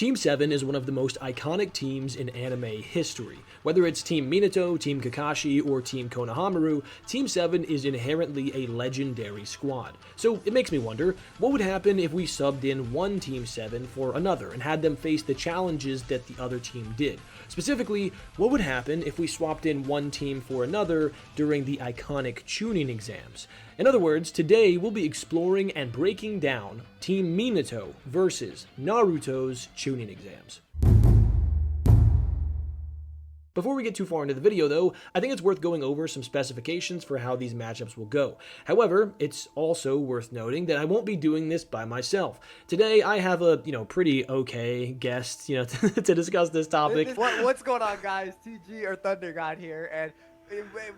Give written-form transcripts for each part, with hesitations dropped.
Team 7 is one of the most iconic teams in anime history. Whether it's Team Minato, Team Kakashi, or Team Konohamaru, Team 7 is inherently a legendary squad. So it makes me wonder, what would happen if we subbed in one Team 7 for another and had them face the challenges that the other team did? Specifically, what would happen if we swapped in one team for another during the iconic Chunin Exams? In other words, today we'll be exploring and breaking down Team Minato versus Naruto's Chunin Exams. Before we get too far into the video though, I think it's worth going over some specifications for how these matchups will go. However, it's also worth noting that I won't be doing this by myself. Today I have a, pretty okay guest, to discuss this topic. What's going on, guys? TG or Thunder God here, and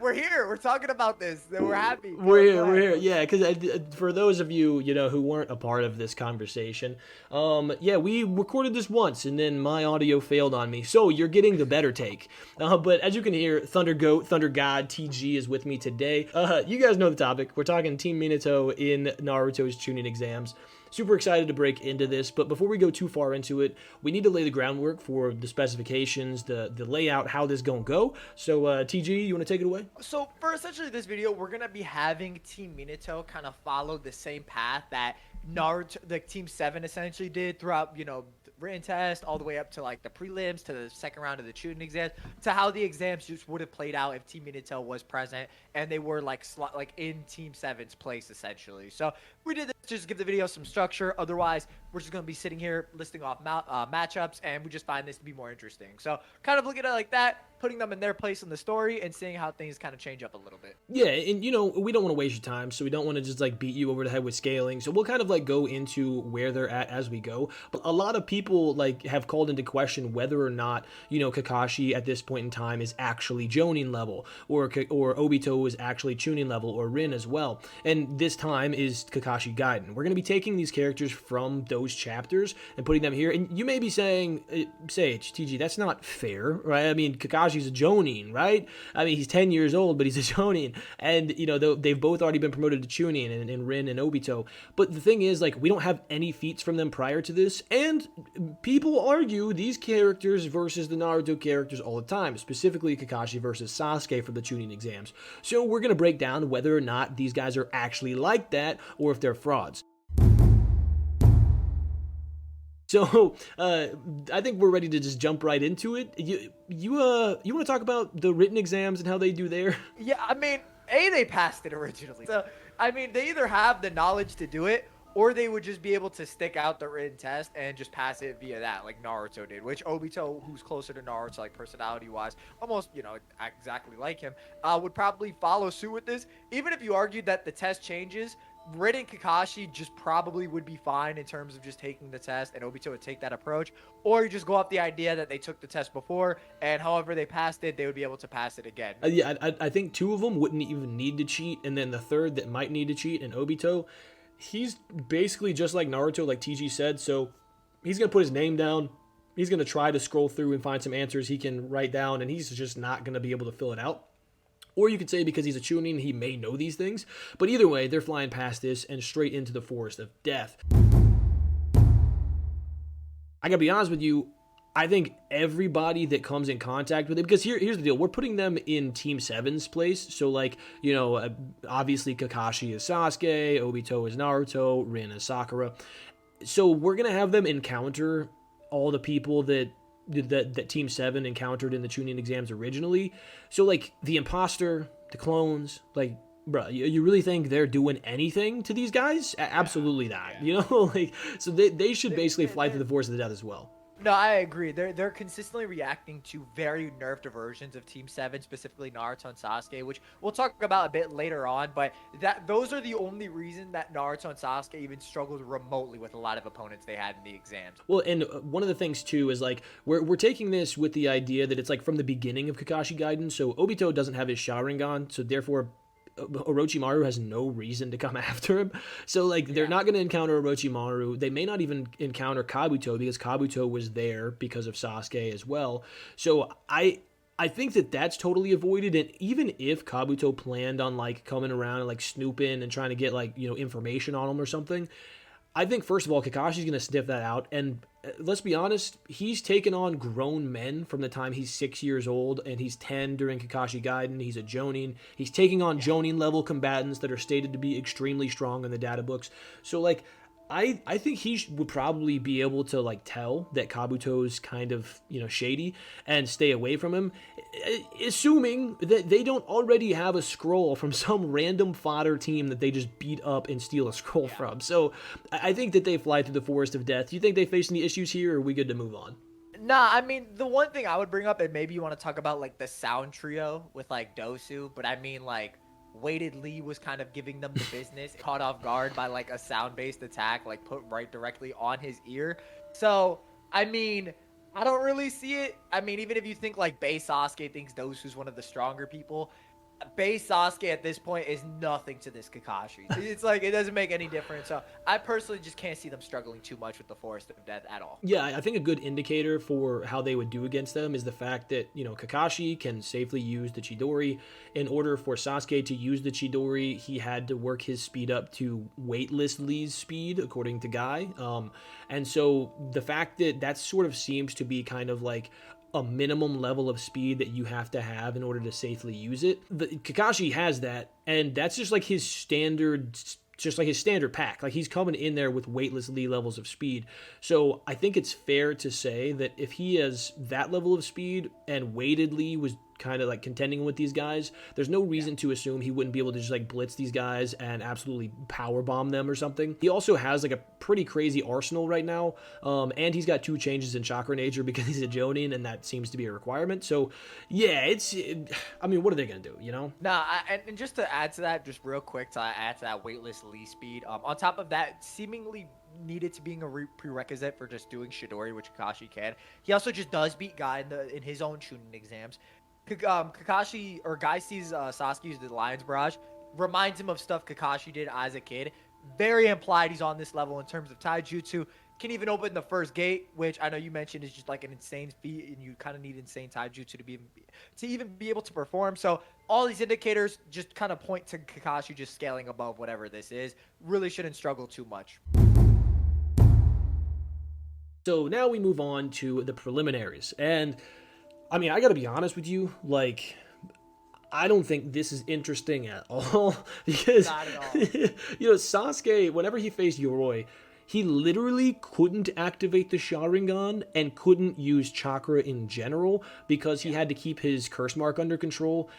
we're here. We're talking about this. And we're happy. We're here. Yeah, because for those of you, who weren't a part of this conversation, we recorded this once, and then my audio failed on me. So you're getting the better take. But as you can hear, Thunder Goat, Thunder God, TG is with me today. You guys know the topic. We're talking Team Minato in Naruto's Chunin Exams. Super excited to break into this, but before we go too far into it, we need to lay the groundwork for the specifications, the layout, how this gonna go. So, TG, you want to take it away? So, for essentially this video, we're gonna be having Team Minato kind of follow the same path that Naruto, the Team 7 essentially did throughout, written test all the way up to like the prelims to the second round of the Chunin exams, to how the exams just would have played out if Team Minato was present and they were like in Team 7's place essentially. So we did this just to give the video some structure. Otherwise, we're just going to be sitting here listing off matchups, and we just find this to be more interesting. So kind of looking at it like that, putting them in their place in the story and seeing how things kind of change up a little bit. Yeah, and we don't want to waste your time, so we don't want to just like beat you over the head with scaling. So we'll kind of like go into where they're at as we go. But a lot of people like have called into question whether or not, Kakashi at this point in time is actually Jonin level, or Obito is actually Chunin level, or Rin as well. And this time is Kakashi Gaiden. We're going to be taking these characters from those chapters and putting them here. And you may be saying, Sage, TG, that's not fair, right? I mean, Kakashi's a Jonin, right? I mean, he's 10 years old, but he's a Jonin. And, they've both already been promoted to Chunin, and Rin and Obito. But the thing is, like, we don't have any feats from them prior to this. And people argue these characters versus the Naruto characters all the time, specifically Kakashi versus Sasuke for the Chunin exams. So we're going to break down whether or not these guys are actually like that, or if they're frauds. So, I think we're ready to just jump right into it. You want to talk about the written exams and how they do there? Yeah, I mean, they passed it originally. So, I mean, they either have the knowledge to do it, or they would just be able to stick out the written test and just pass it via that, like Naruto did, which Obito, who's closer to Naruto, like personality-wise, almost, exactly like him, would probably follow suit with this. Even if you argued that the test changes, Rin and Kakashi just probably would be fine in terms of just taking the test, and Obito would take that approach. Or you just go off the idea that they took the test before, and however they passed it, they would be able to pass it again. I think two of them wouldn't even need to cheat, and then the third that might need to cheat, and Obito, he's basically just like Naruto, like TG said, so he's going to put his name down. He's going to try to scroll through and find some answers he can write down, and he's just not going to be able to fill it out. Or you could say because he's a Chunin, he may know these things. But either way, they're flying past this and straight into the forest of death. I gotta be honest with you, I think everybody that comes in contact with it, because here's the deal, we're putting them in Team 7's place. So like, obviously Kakashi is Sasuke, Obito is Naruto, Rin is Sakura. So we're gonna have them encounter all the people that Team 7 encountered in the Chunin exams originally. So, like, the imposter, the clones, like, bro, you really think they're doing anything to these guys? Absolutely not, so they should basically fly through the forest of death as well. No, I agree. They're consistently reacting to very nerfed versions of Team 7, specifically Naruto and Sasuke, which we'll talk about a bit later on, but those are the only reason that Naruto and Sasuke even struggled remotely with a lot of opponents they had in the exams. Well, and one of the things too is like we're taking this with the idea that it's like from the beginning of Kakashi Gaiden, so Obito doesn't have his Sharingan, so therefore Orochimaru has no reason to come after him. So, like, they're not going to encounter Orochimaru. They may not even encounter Kabuto because Kabuto was there because of Sasuke as well. So, I think that that's totally avoided. And even if Kabuto planned on, like, coming around and, like, snooping and trying to get, like, information on him or something, I think, first of all, Kakashi's going to sniff that out. And let's be honest, he's taken on grown men from the time he's 6 years old, and he's 10 during Kakashi Gaiden. He's a Jonin. He's taking on Jonin level combatants that are stated to be extremely strong in the data books. So, like, I think he would probably be able to like tell that Kabuto's kind of, you know, shady and stay away from him, assuming that they don't already have a scroll from some random fodder team that they just beat up and steal a scroll from. So I think that they fly through the forest of death. Do you think they face any issues here, or are we good to move on? Nah, I mean, the one thing I would bring up, and maybe you want to talk about like the sound trio with like Dosu, but I mean like Weighted Lee was kind of giving them the business, caught off guard by like a sound-based attack, like put right directly on his ear. So, I mean, I don't really see it. I mean, even if you think like base Sasuke thinks Dosu's one of the stronger people, base Sasuke at this point is nothing to this Kakashi. It's like, it doesn't make any difference. So I personally just can't see them struggling too much with the Forest of Death at all. Yeah, I think a good indicator for how they would do against them is the fact that, you know, Kakashi can safely use the Chidori. In order for Sasuke to use the Chidori, he had to work his speed up to weightless Lee's speed, according to Guy. And so the fact that that sort of seems to be kind of like a minimum level of speed that you have to have in order to safely use it. Kakashi has that, and that's just like his standard pack. Like, he's coming in there with weightless Lee levels of speed. So I think it's fair to say that if he has that level of speed and weighted Lee was kind of like contending with these guys, there's no reason to assume he wouldn't be able to just like blitz these guys and absolutely power bomb them or something. He also has like a pretty crazy arsenal right now, and he's got 2 changes in chakra nature because he's a Jonin, and that seems to be a requirement. So yeah, I mean, what are they gonna do, you know? Nah, and just to add to that, just real quick, to add to that weightless Lee speed, on top of that, seemingly needed to being a prerequisite for just doing Shidori, which Kakashi can. He also just does beat Guy in his own Chunin exams. Kakashi, or Guy sees Sasuke use the Lion's Barrage, reminds him of stuff Kakashi did as a kid. Very implied he's on this level in terms of taijutsu. Can even open the first gate, which I know you mentioned is just like an insane feat, and you kind of need insane taijutsu to even be able to perform. So all these indicators just kind of point to Kakashi just scaling above whatever this is. Really shouldn't struggle too much. So now we move on to the preliminaries, and I mean, I gotta be honest with you, like, I don't think this is interesting at all, because, Not at all. you know, Sasuke, whenever he faced Yoroi, he literally couldn't activate the Sharingan and couldn't use chakra in general because he had to keep his curse mark under control,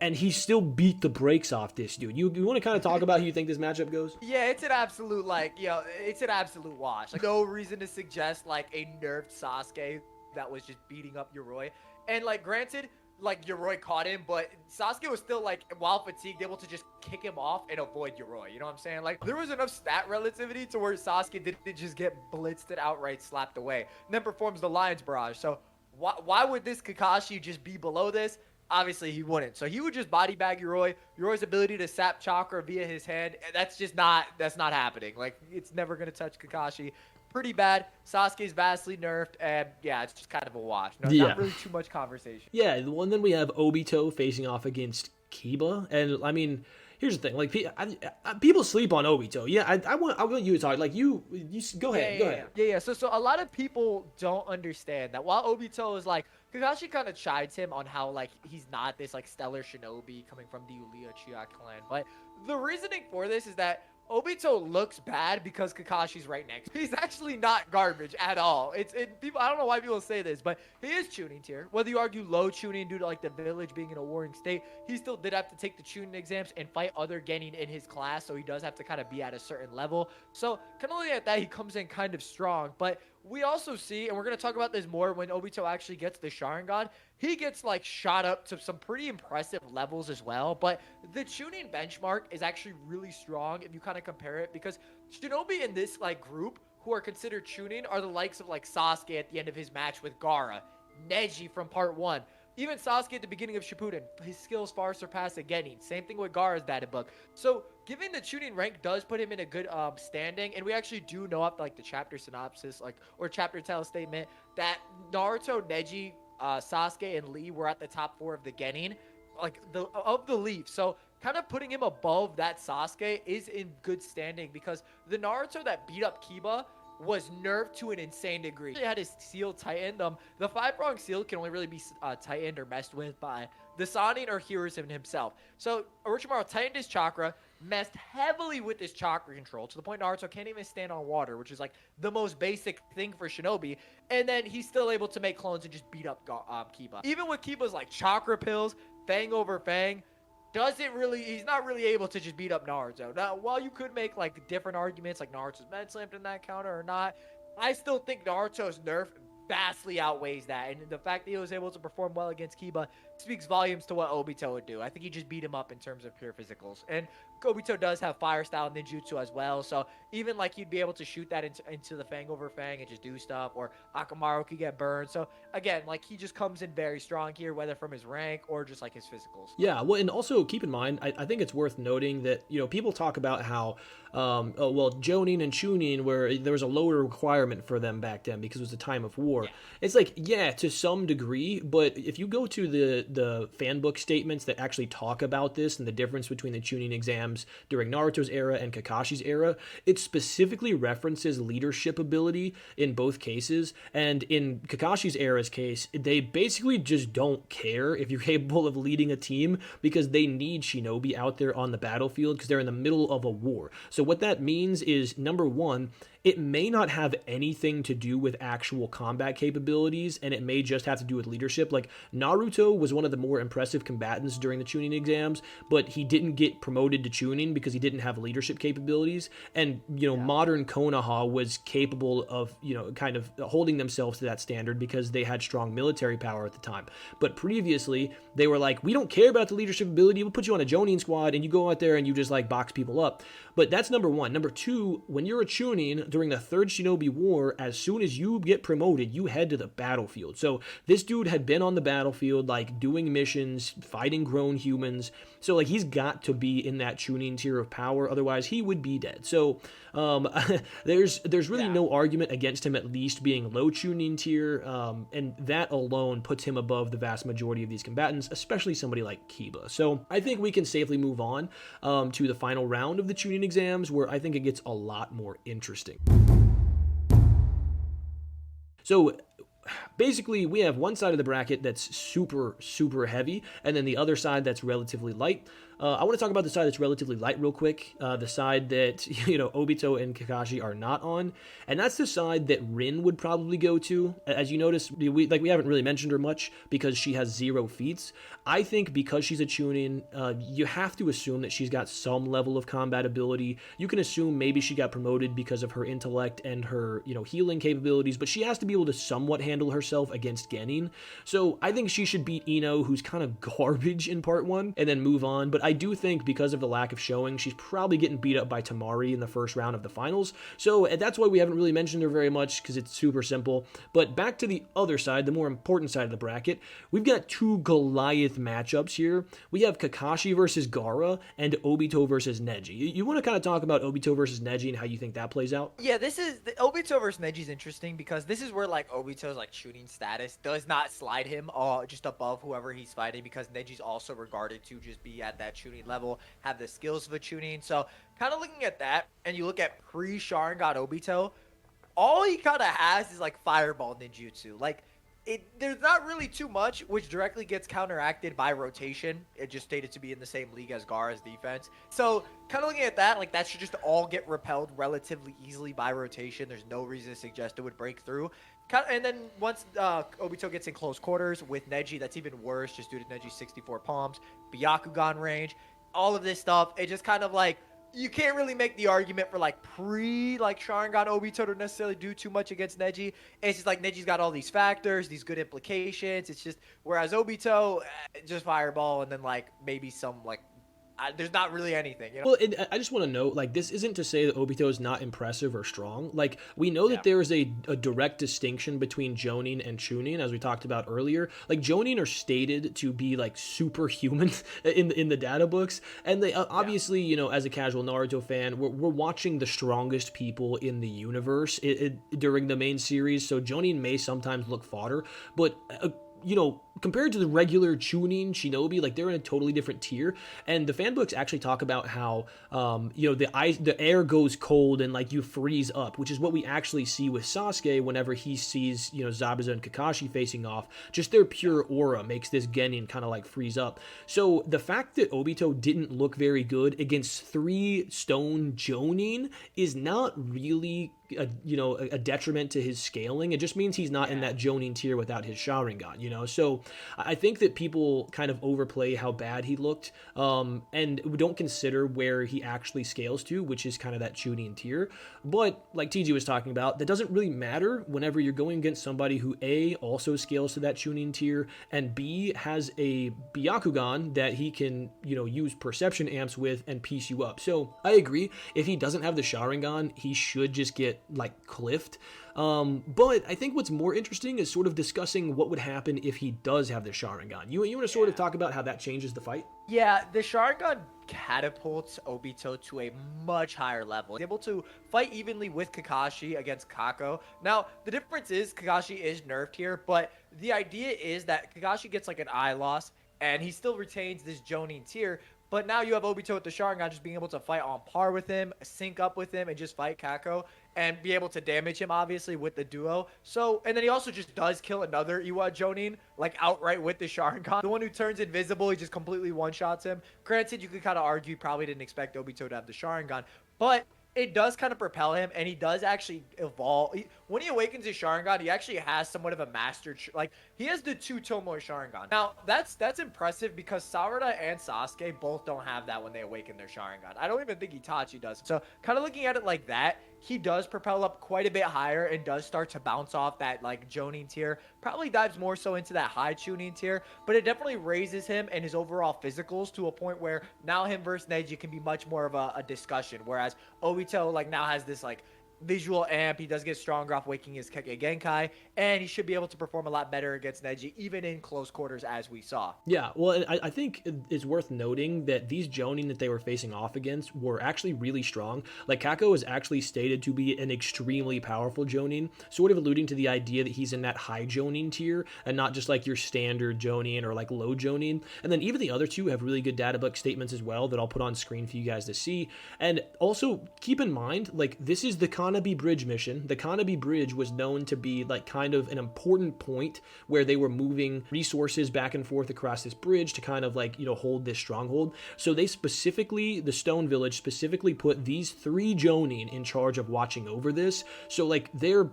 and he still beat the brakes off this dude. You want to kind of talk about how you think this matchup goes? Yeah, it's an absolute, like, it's an absolute wash. Like, no reason to suggest, like, a nerfed Sasuke that was just beating up Yoroi. And, like, granted, like, Yoroi caught him, but Sasuke was still, like, while fatigued, able to just kick him off and avoid Yoroi. You know what I'm saying? Like, there was enough stat relativity to where Sasuke didn't just get blitzed and outright slapped away. And then performs the Lion's Barrage. So, why would this Kakashi just be below this? Obviously, he wouldn't. So, he would just body bag Yoroi. Yoroi's ability to sap chakra via his hand, that's not happening. Like, it's never going to touch Kakashi. Pretty bad. Sasuke's vastly nerfed, and yeah, it's just kind of a wash. No, Yeah. Not really too much conversation. Yeah, and then we have Obito facing off against Kiba, and I mean, here's the thing: like, people sleep on Obito. Yeah, I want you to talk. Like, you go ahead. Yeah. So a lot of people don't understand that while Obito is like, Kakashi kind of chides him on how like he's not this like stellar shinobi coming from the Uchiha clan, but the reasoning for this is that Obito looks bad because Kakashi's right next. He's actually not garbage at all. People. I don't know why people say this, but he is Chunin tier. Whether you argue low Chunin due to like the village being in a warring state, he still did have to take the Chunin exams and fight other Genin in his class, so he does have to kind of be at a certain level. So kind of looking at that, he comes in kind of strong. But we also see, and we're gonna talk about this more when Obito actually gets the Sharingan, he gets like shot up to some pretty impressive levels as well. But the Chunin benchmark is actually really strong if you kind of compare it, because Shinobi in this like group who are considered Chunin are the likes of like Sasuke at the end of his match with Gaara, Neji from part 1. Even Sasuke at the beginning of Shippuden, his skills far surpass a Genin. Same thing with Gaara's data book. So giving the Chunin rank does put him in a good standing, and we actually do know up like the chapter synopsis, like, or chapter title statement, that Naruto, Neji, Sasuke, and Lee were at the top 4 of the Genin, like of the Leaf. So kind of putting him above that Sasuke is in good standing, because the Naruto that beat up Kiba was nerfed to an insane degree. He had his seal tightened. The 5-prong seal can only really be tightened or messed with by the Sannin or Hiruzen himself. So Orochimaru tightened his chakra, messed heavily with his chakra control, to the point Naruto can't even stand on water, which is like the most basic thing for Shinobi. And then he's still able to make clones and just beat up Kiba. Even with Kiba's like chakra pills, Fang over Fang, he's not really able to just beat up Naruto. Now, while you could make like different arguments, like Naruto's med slammed in that counter or not, I still think Naruto's nerf vastly outweighs that. And the fact that he was able to perform well against Kiba speaks volumes to what Obito would do. I think he just beat him up in terms of pure physicals. And Obito does have fire style ninjutsu as well, so even like he'd be able to shoot that into the Fang over Fang and just do stuff, or Akamaru could get burned. So again, like he just comes in very strong here, whether from his rank or just like his physicals. Yeah, well, and also keep in mind, I think it's worth noting that, you know, people talk about how, Jonin and Chunin, where there was a lower requirement for them back then because it was a time of war. Yeah. It's like, yeah, to some degree, but if you go to the fan book statements that actually talk about this and the difference between the Chunin exams during Naruto's era and Kakashi's era, it specifically references leadership ability in both cases. And in Kakashi's era's case, they basically just don't care if you're capable of leading a team, because they need Shinobi out there on the battlefield because they're in the middle of a war. So what that means is, number one, it may not have anything to do with actual combat capabilities, and it may just have to do with leadership. Like, Naruto was one of the more impressive combatants during the Chunin exams, but he didn't get promoted to Chunin because he didn't have leadership capabilities. And, modern Konoha was capable of, kind of holding themselves to that standard because they had strong military power at the time. But previously, they were like, we don't care about the leadership ability, we'll put you on a Jonin squad, and you go out there and you just, like, box people up. But that's number one. Number two, when you're a Chunin during the Third Shinobi War, as soon as you get promoted, you head to the battlefield. So this dude had been on the battlefield, like, doing missions, fighting grown humans. So, like, he's got to be in that Chunin tier of power, otherwise he would be dead. So there's really no argument against him at least being low Chunin tier, and that alone puts him above the vast majority of these combatants, especially somebody like Kiba. So I think we can safely move on to the final round of the Chunin exams, where I think it gets a lot more interesting. So basically, we have one side of the bracket that's super, super heavy, and then the other side that's relatively light. I want to talk about the side that's relatively light real quick, the side that, Obito and Kakashi are not on, and that's the side that Rin would probably go to. As you notice, we haven't really mentioned her much because she has 0 feats. I think because she's a Chunin, you have to assume that she's got some level of combat ability. You can assume maybe she got promoted because of her intellect and her, healing capabilities, but she has to be able to somewhat handle herself against Genin. So I think she should beat Ino, who's kind of garbage in part 1, and then move on. But I do think because of the lack of showing, she's probably getting beat up by Tamari in the first round of the finals. So that's why we haven't really mentioned her very much, because it's super simple. But back to the other side, the more important side of the bracket, we've got 2 Goliath matchups here. We have Kakashi versus Gaara and Obito versus Neji. You want to kind of talk about Obito versus Neji and how you think that plays out? Yeah, the Obito versus Neji is interesting because this is where like Obito's like Chunin status does not slide him just above whoever he's fighting, because Neji's also regarded to just be at that Chunin level, have the skills of a Chunin. So kind of looking at that, and you look at pre-Sharingan Obito, all he kind of has is like fireball ninjutsu. Like, there's not really too much, which directly gets counteracted by rotation. It just stated to be in the same league as Gaara's defense. So kind of looking at that, like that should just all get repelled relatively easily by rotation. There's no reason to suggest it would break through. And then once Obito gets in close quarters with Neji, that's even worse, just due to Neji's 64 palms, Byakugan range, all of this stuff. It just kind of like, you can't really make the argument for like Sharingan Obito to necessarily do too much against Neji. It's just like Neji's got all these factors, these good implications. It's just, whereas Obito, just fireball, and then like maybe some like, there's not really anything, Well, I just want to note, like, this isn't to say that Obito is not impressive or strong. Like, we know that there is a direct distinction between Jonin and Chunin, as we talked about earlier. Like, Jonin are stated to be, like, superhuman in the data books. And they obviously, as a casual Naruto fan, we're watching the strongest people in the universe during the main series. So Jonin may sometimes look fodder, but compared to the regular Chunin Shinobi, like they're in a totally different tier. And the fan books actually talk about how the air goes cold and like you freeze up, which is what we actually see with Sasuke whenever he sees Zabuza and Kakashi facing off. Just their pure aura makes this Genin kind of like freeze up. So the fact that Obito didn't look very good against 3 stone Jonin is not really a detriment to his scaling. It just means he's not in that Jonin tier without his Sharingan, So I think that people kind of overplay how bad he looked, and don't consider where he actually scales to, which is kind of that Chunin tier. But like TG was talking about, that doesn't really matter whenever you're going against somebody who A, also scales to that Chunin tier, and B, has a Byakugan that he can, use perception amps with and piece you up. So I agree, if he doesn't have the Sharingan, he should just get like cliffed. But I think what's more interesting is sort of discussing what would happen if he does have the Sharingan. You want to sort of talk about how that changes the fight? Yeah, the Sharingan catapults Obito to a much higher level. He's able to fight evenly with Kakashi against Kako. Now, the difference is Kakashi is nerfed here, but the idea is that Kakashi gets like an eye loss, and he still retains this Jonin tier. But now you have Obito with the Sharingan just being able to fight on par with him, sync up with him, and just fight Kako, and be able to damage him, obviously, with the duo. So, and then he also just does kill another Iwa Jonin, like, outright with the Sharingan. The one who turns invisible, he just completely one-shots him. Granted, you could kind of argue he probably didn't expect Obito to have the Sharingan, but it does kind of propel him, and he does actually evolve. When he awakens his Sharingan, he actually has somewhat of a mastered, like, he has the 2 Tomoe Sharingan. Now, that's impressive because Sarada and Sasuke both don't have that when they awaken their Sharingan. I don't even think Itachi does. So, kind of looking at it like that, he does propel up quite a bit higher and does start to bounce off that, like, Jonin tier. Probably dives more so into that high Chunin tier, but it definitely raises him and his overall physicals to a point where now him versus Neji can be much more of a discussion, whereas Obito, like, now has this, like, visual amp. He does get stronger off waking his Kekkei Genkai, and he should be able to perform a lot better against Neji, even in close quarters, as we saw. Yeah, well, I think it's worth noting that these Jonin that they were facing off against were actually really strong. Like, Kako is actually stated to be an extremely powerful Jonin, sort of alluding to the idea that he's in that high Jonin tier, and not just like your standard Jonin or like low Jonin. And then even the other 2 have really good data book statements as well that I'll put on screen for you guys to see. And also, keep in mind, like, this is the Kanabi Bridge mission. The Kanabi Bridge was known to be like kind of an important point where they were moving resources back and forth across this bridge to kind of like, hold this stronghold. So they specifically, the Stone Village specifically put these 3 Jonin in charge of watching over this. So like they're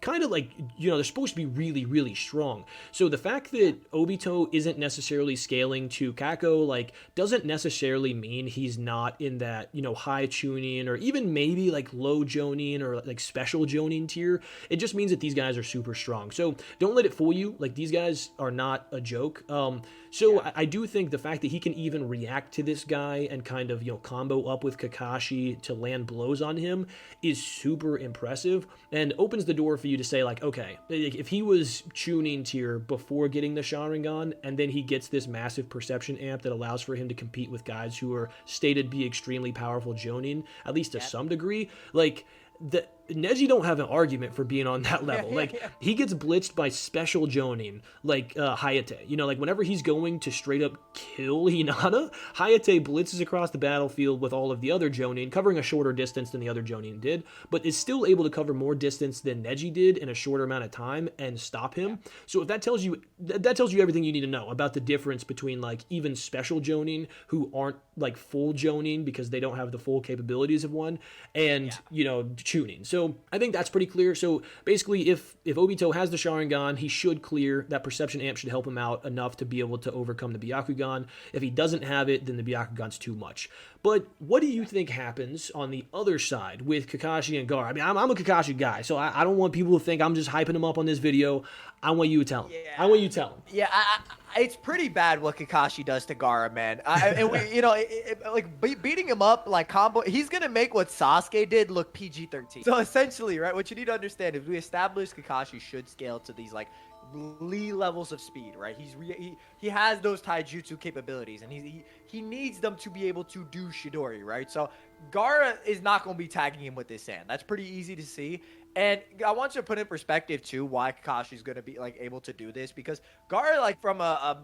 kind of like, they're supposed to be really, really strong. So the fact that Obito isn't necessarily scaling to Kako, like, doesn't necessarily mean he's not in that, high Chunin or even maybe like low Jonin or like special Jonin tier. It just means that these guys are super strong. So don't let it fool you. Like, these guys are not a joke. I do think the fact that he can even react to this guy and kind of, combo up with Kakashi to land blows on him is super impressive and opens the door for you to say, like, okay, if he was Chunin tier before getting the Sharingan and then he gets this massive perception amp that allows for him to compete with guys who are stated to be extremely powerful Jonin, at least to some degree, like, the Neji don't have an argument for being on that level. Like, he gets blitzed by special Jonin, like Hayate. Like, whenever he's going to straight up kill Hinata, Hayate blitzes across the battlefield with all of the other Jonin, covering a shorter distance than the other Jonin did, but is still able to cover more distance than Neji did in a shorter amount of time and stop him. So if that tells you everything you need to know about the difference between, like, even special Jonin who aren't like full Jonin because they don't have the full capabilities of one, and Chunin. So I think that's pretty clear. So basically, if Obito has the Sharingan, he should clear. That perception amp should help him out enough to be able to overcome the Byakugan. If he doesn't have it, then the Byakugan's too much. But what do you think happens on the other side with Kakashi and Gaara? I mean, I'm a Kakashi guy, so I don't want people to think I'm just hyping him up on this video. I want you to tell him. Yeah. I want you to tell him. Yeah, it's pretty bad what Kakashi does to Gaara, man. Beating him up, like, combo, he's going to make what Sasuke did look PG-13. So essentially, right, what you need to understand is we established Kakashi should scale to these, like, Lee levels of speed, right? He has those taijutsu capabilities, and he needs them to be able to do Shidori, right? So Gaara is not going to be tagging him with this sand. That's pretty easy to see. And I want you to put in perspective too why Kakashi's gonna be like able to do this, because Gaara, like from a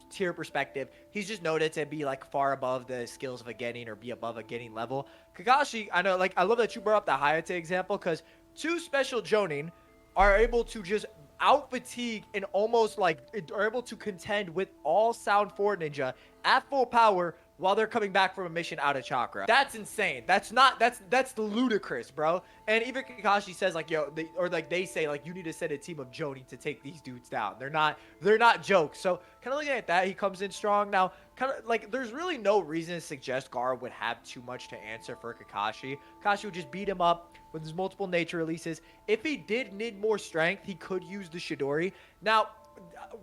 tier perspective, he's just noted to be like far above the skills of a Genin or be above a Genin level. Kakashi, I know, like I love that you brought up the Hayate example, because two special Jonin are able to just out fatigue and almost like are able to contend with all Sound 4 Ninja at full power while they're coming back from a mission out of chakra. That's insane. That's ludicrous, bro. And even Kakashi says like, yo, they say like, you need to send a team of Jonin to take these dudes down. They're not jokes. So kind of looking at that, he comes in strong. Now, kind of like, there's really no reason to suggest Gaara would have too much to answer for Kakashi. Kakashi would just beat him up with his multiple nature releases. If he did need more strength, he could use the Chidori. Now,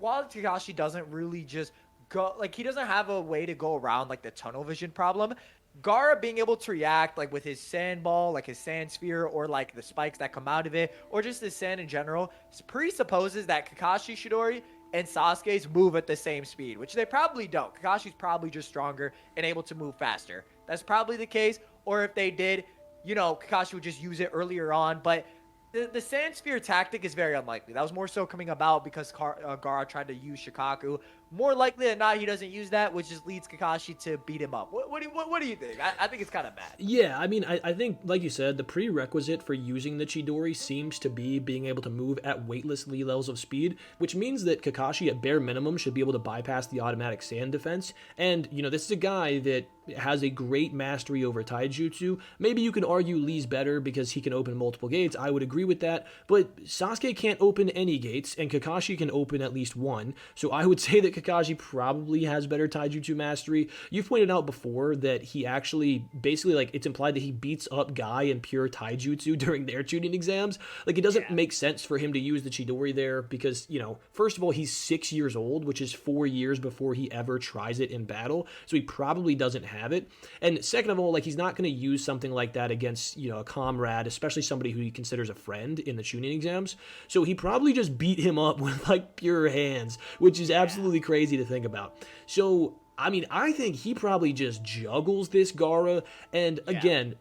while Kakashi doesn't really just go, like, he doesn't have a way to go around like the tunnel vision problem, Gaara being able to react like with his sand ball, like his sand sphere, or like the spikes that come out of it, or just his sand in general, presupposes that Kakashi Chidori and Sasuke's move at the same speed, which they probably don't. Kakashi's probably just stronger and able to move faster. That's probably the case. Or if they did, Kakashi would just use it earlier on. But the Sand Sphere tactic is very unlikely. That was more so coming about because Gaara tried to use Shikaku. More likely than not, he doesn't use that, which just leads Kakashi to beat him up. What do you think? I think it's kind of bad. Yeah, I mean, I think, like you said, the prerequisite for using the Chidori seems to be being able to move at weightless levels of speed, which means that Kakashi, at bare minimum, should be able to bypass the automatic sand defense. And, this is a guy that has a great mastery over taijutsu. Maybe you can argue Lee's better because he can open multiple gates. I would agree with that. But Sasuke can't open any gates, and Kakashi can open at least one. So I would say that Kakashi probably has better taijutsu mastery. You've pointed out before that he actually, basically, like, it's implied that he beats up Guy in pure taijutsu during their Chunin exams. Like, it doesn't make sense for him to use the Chidori there because, first of all, he's 6 years old, which is 4 years before he ever tries it in battle. So he probably doesn't have it. And second of all, like, he's not going to use something like that against, a comrade, especially somebody who he considers a friend in the Chunin exams. So he probably just beat him up with, like, pure hands, which is absolutely crazy to think about. So, I mean, I think he probably just juggles this Gaara. And again,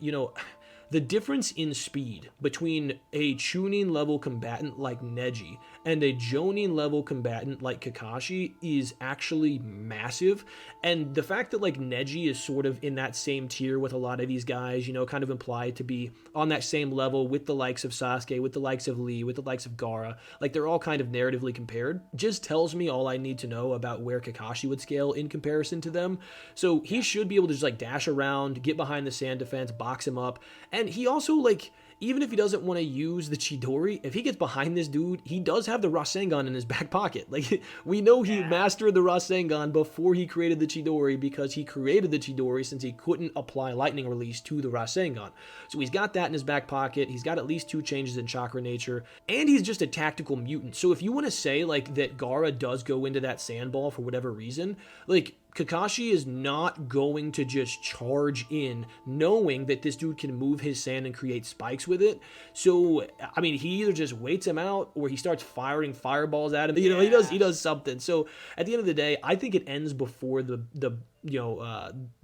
the difference in speed between a Chunin level combatant like Neji and a Jonin level combatant like Kakashi is actually massive. And the fact that like Neji is sort of in that same tier with a lot of these guys, kind of implied to be on that same level with the likes of Sasuke, with the likes of Lee, with the likes of Gaara, like they're all kind of narratively compared, just tells me all I need to know about where Kakashi would scale in comparison to them. So he should be able to just like dash around, get behind the sand defense, box him up. And he also, like, even if he doesn't want to use the Chidori, if he gets behind this dude, he does have the Rasengan in his back pocket. Like, we know he mastered the Rasengan before he created the Chidori because he created the Chidori since he couldn't apply Lightning Release to the Rasengan. So he's got that in his back pocket. He's got at least 2 changes in Chakra Nature, and he's just a tactical mutant. So if you want to say, like, that Gaara does go into that sandball for whatever reason, like, Kakashi is not going to just charge in knowing that this dude can move his sand and create spikes with it. So, I mean, he either just waits him out or he starts firing fireballs at him. He does something. So, at the end of the day, I think it ends before the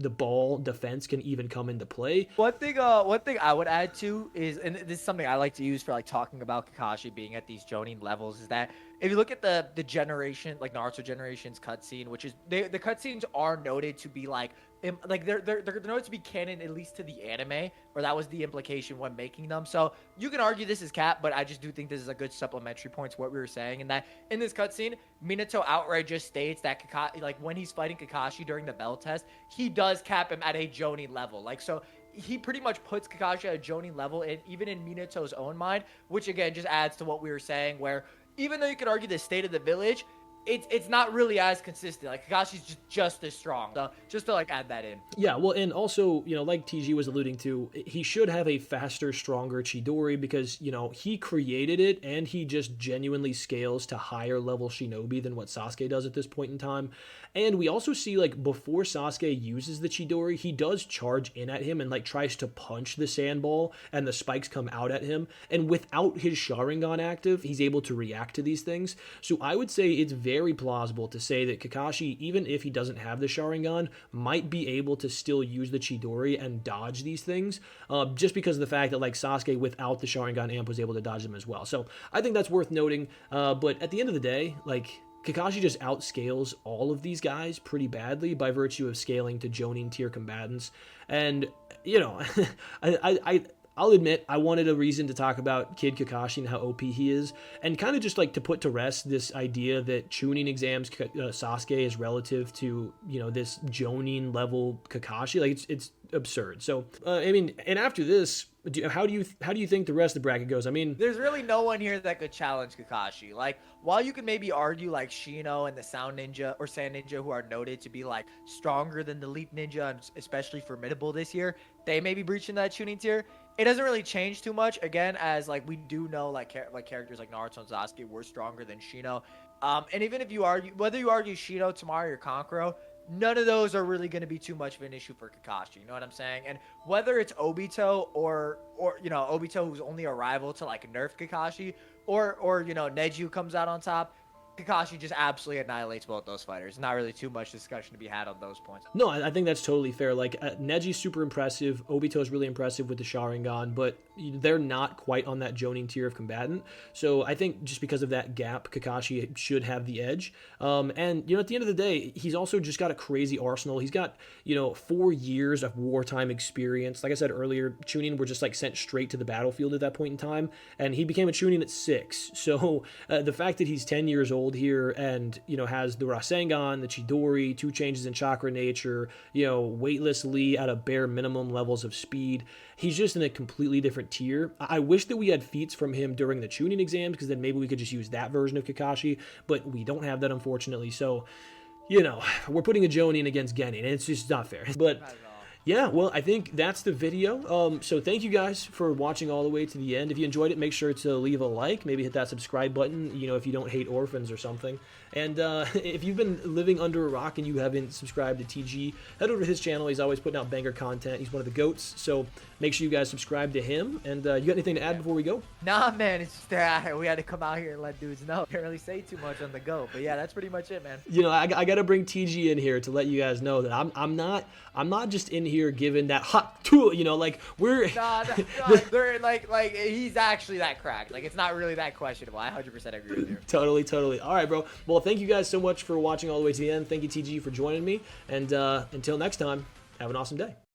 ball defense can even come into play. One thing I would add to is, and this is something I like to use for like talking about Kakashi being at these Jonin levels, is that if you look at the generation, like Naruto generation's cutscene, which is the cutscenes are noted to be like they're noted to be canon, at least to the anime, or that was the implication when making them. So you can argue this is cap, but I just do think this is a good supplementary point to what we were saying, and that in this cutscene, Minato outright just states that Kakashi, like when he's fighting Kakashi during the bell test, he does cap him at a Jonin level. Like, so he pretty much puts Kakashi at a Jonin level, and even in Minato's own mind, which again just adds to what we were saying, where even though you could argue the state of the village, it's not really as consistent. Like, Kakashi's just as strong. So just to like add that in. Yeah, well, and also, like TG was alluding to, he should have a faster, stronger Chidori because, he created it and he just genuinely scales to higher level Shinobi than what Sasuke does at this point in time. And we also see, like, before Sasuke uses the Chidori, he does charge in at him and, like, tries to punch the sand ball and the spikes come out at him. And without his Sharingan active, he's able to react to these things. So I would say it's very very plausible to say that Kakashi, even if he doesn't have the Sharingan, might be able to still use the Chidori and dodge these things, just because of the fact that like Sasuke without the Sharingan amp was able to dodge them as well. So I think that's worth noting. But at the end of the day, like, Kakashi just outscales all of these guys pretty badly by virtue of scaling to Jonin tier combatants. And, you know, I'll admit I wanted a reason to talk about Kid Kakashi and how OP he is, and kind of just like to put to rest this idea that Chunin Exams Sasuke is relative to, you know, this Jonin level Kakashi. Like, it's absurd. So I mean, and after this, how do you think the rest of the bracket goes? I mean, there's really no one here that could challenge Kakashi. Like, while you could maybe argue like Shino and the Sound Ninja or Sand Ninja, who are noted to be like stronger than the Leap Ninja and especially formidable this year, they may be breaching that Chunin tier. It doesn't really change too much, again, as like we do know like characters like Naruto and Sasuke were stronger than Shino. And even if you argue, whether you argue Shino, Tamari, or Kankuro, none of those are really going to be too much of an issue for Kakashi. You know what I'm saying? And whether it's Obito or you know, Obito, who's only a rival to like nerf Kakashi, or you know, Neju comes out on top, Kakashi just absolutely annihilates both those fighters. Not really too much discussion to be had on those points. No, I think that's totally fair. Like, Neji's super impressive. Obito's really impressive with the Sharingan, but they're not quite on that Jonin tier of combatant. So I think just because of that gap, Kakashi should have the edge. And, you know, at the end of the day, he's also just got a crazy arsenal. He's got, you know, 4 years of wartime experience. Like I said earlier, Chunin were just, like, sent straight to the battlefield at that point in time, and he became a Chunin at 6. So the fact that he's 10 years old here and, you know, has the Rasengan, the Chidori, 2 changes in chakra nature, you know, weightless Lee at a bare minimum levels of speed. He's just in a completely different tier. I wish that we had feats from him during the Chunin exams, because then maybe we could just use that version of Kakashi, but we don't have that, unfortunately. So, you know, we're putting a Jonin against Genin, and it's just not fair. But yeah, well, I think that's the video. So thank you guys for watching all the way to the end. If you enjoyed it, make sure to leave a like, maybe hit that subscribe button, you know, if you don't hate orphans or something. And if you've been living under a rock and you haven't subscribed to TG, head over to his channel. He's always putting out banger content. He's one of the GOATs, so make sure you guys subscribe to him. And you got anything to add before we go? Nah, man, it's just that we had to come out here and let dudes know. Can't really say too much on the go, but yeah, that's pretty much it, man. You know, I got to bring TG in here to let you guys know that I'm not just in here giving that hot tool, you know, like we're they're like he's actually that cracked. Like, it's not really that questionable. I 100% agree with you. Totally. All right, bro. Well, thank you guys so much for watching all the way to the end. Thank you, TG, for joining me. And until next time, have an awesome day.